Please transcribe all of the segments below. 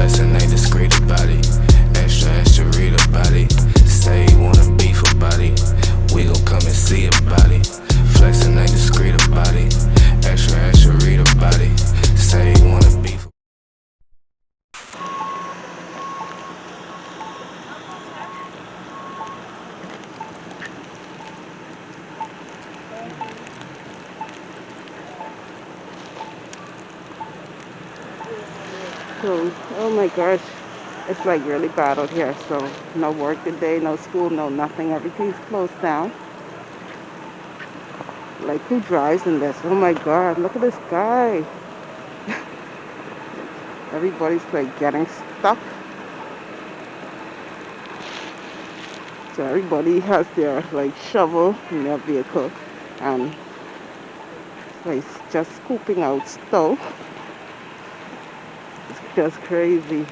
Flexing ain't discreet about it. Extra, extra read about it. Say you wanna beef about it. We gon' come and see about it. Flexing ain't discreet about it. Extra, extra read about it. Say you wanna beef. So, oh my gosh, it's like really bad out here. So, no work today, no school, no nothing. Everything's closed down. Like, who drives in this? Oh my god, look at this guy. Everybody's like getting stuck. So everybody has their like shovel in their vehicle and like just scooping out stuff. It's just crazy.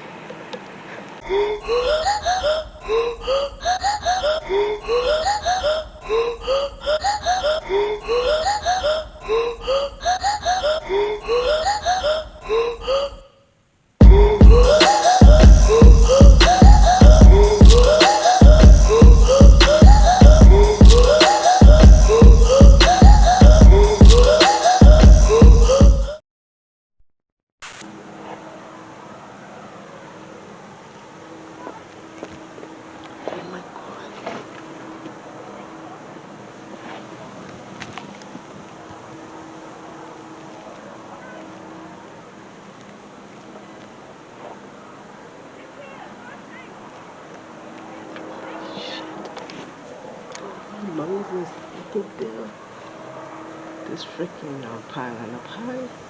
Moses, look at this freaking pile up high.